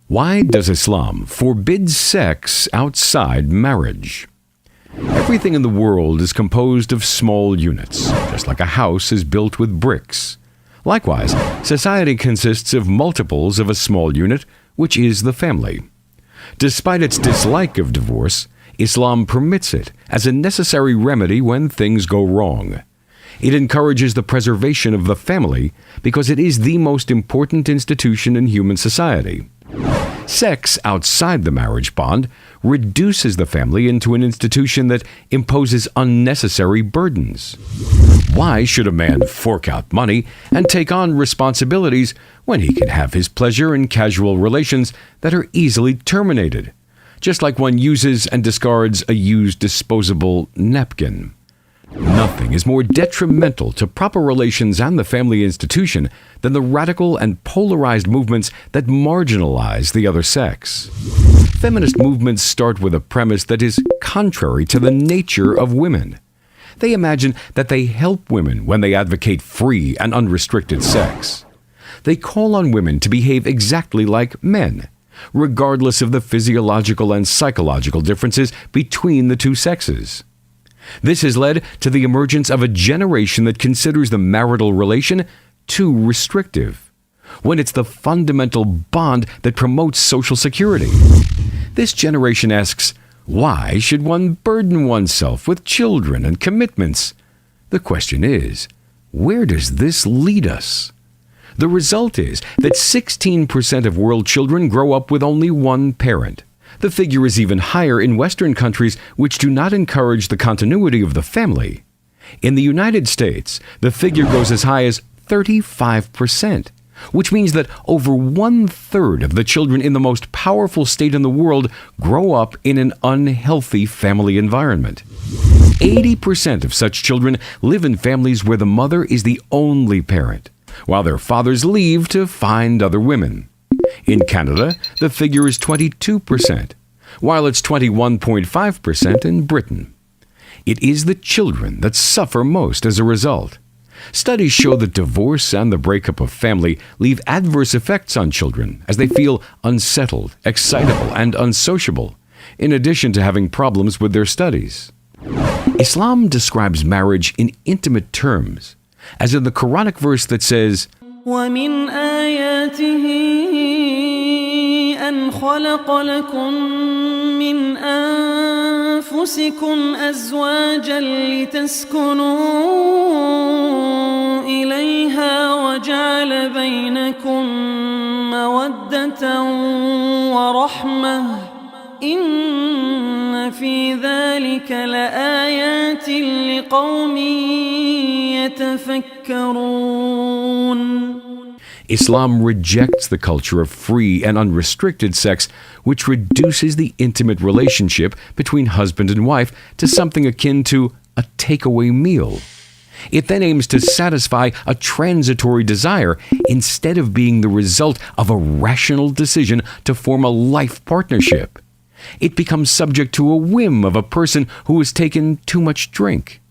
Why does Islam forbid sex outside marriage? Everything in the world is composed of small units, just like a house is built with bricks. Likewise, society consists of multiples of a small unit, which is the family. Despite its dislike of divorce, Islam permits it as a necessary remedy when things go wrong. It encourages the preservation of the family because it is the most important institution in human society. Sex outside the marriage bond reduces the family into an institution that imposes unnecessary burdens. Why should a man fork out money and take on responsibilities when he can have his pleasure in casual relations that are easily terminated, just like one uses and discards a used disposable napkin? Nothing is more detrimental to proper relations and the family institution than the radical and polarized movements that marginalize the other sex. Feminist movements start with a premise that is contrary to the nature of women. They imagine that they help women when they advocate free and unrestricted sex. They call on women to behave exactly like men, regardless of the physiological and psychological differences between the two sexes. This has led to the emergence of a generation that considers the marital relation too restrictive, when it's the fundamental bond that promotes social security. This generation asks, why should one burden oneself with children and commitments? The question is, where does this lead us? The result is that 16% of world children grow up with only one parent. The figure is even higher in Western countries which do not encourage the continuity of the family. In the United States, the figure goes as high as 35%, which means that over 1/3 of the children in the most powerful state in the world grow up in an unhealthy family environment. 80% of such children live in families where the mother is the only parent, while their fathers leave to find other women. In Canada, the figure is 22%, while it's 21.5% in Britain. It is the children that suffer most as a result. Studies show that divorce and the breakup of family leave adverse effects on children as they feel unsettled, excitable, and unsociable, in addition to having problems with their studies. Islam describes marriage in intimate terms, as in the Quranic verse that says, وَمِنْ آيَاتِهِ أَنْ خَلَقَ لَكُم مِّنْ أَنفُسِكُمْ أَزْوَاجًا لِتَسْكُنُوا إِلَيْهَا وَجَعَلَ بَيْنَكُم مَّوَدَّةً وَرَحْمَةً إِنَّ فِي ذَلِكَ لَآيَاتٍ لِقَوْمٍ يَتَفَكَّرُونَ. Islam rejects the culture of free and unrestricted sex, which reduces the intimate relationship between husband and wife to something akin to a takeaway meal. It then aims to satisfy a transitory desire instead of being the result of a rational decision to form a life partnership. It becomes subject to a whim of a person who has taken too much drink.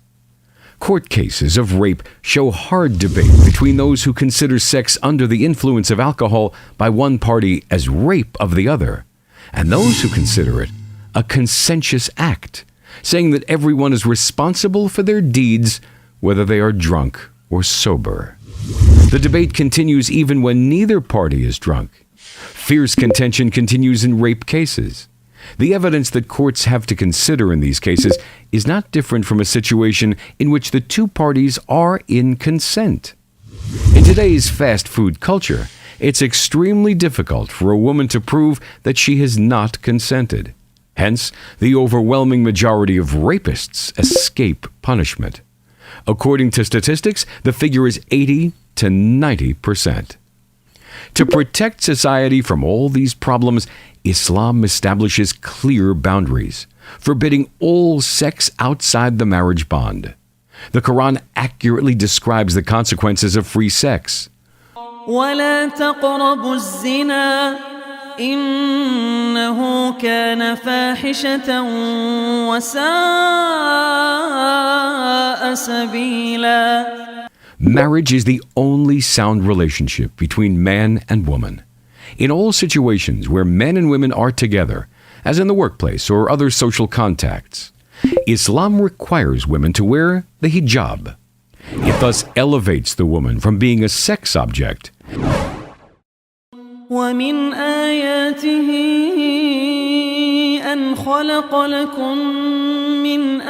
Court cases of rape show hard debate between those who consider sex under the influence of alcohol by one party as rape of the other, and those who consider it a conscientious act, saying that everyone is responsible for their deeds, whether they are drunk or sober. The debate continues even when neither party is drunk. Fierce contention continues in rape cases. The evidence that courts have to consider in these cases is not different from a situation in which the two parties are in consent. In today's fast food culture, it's extremely difficult for a woman to prove that she has not consented. Hence, the overwhelming majority of rapists escape punishment. According to statistics, the figure is 80 to 90%. To protect society from all these problems, Islam establishes clear boundaries, forbidding all sex outside the marriage bond. The Quran accurately describes the consequences of free sex. وَلَا تَقْرَبُوا الزِّنَا إِنَّهُ كَانَ فَاحِشَةً وَسَاءَ سَبِيلًا. Marriage is the only sound relationship between man and woman. In all situations where men and women are together, as in the workplace or other social contacts, Islam requires women to wear the hijab. It thus elevates the woman from being a sex object. ومن آياته أن خلق لكم من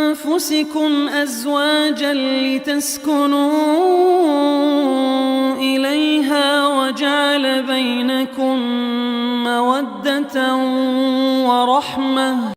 أنفسكم أزواجا لتسكنوا إليها وجعل بينكم مودة ورحمة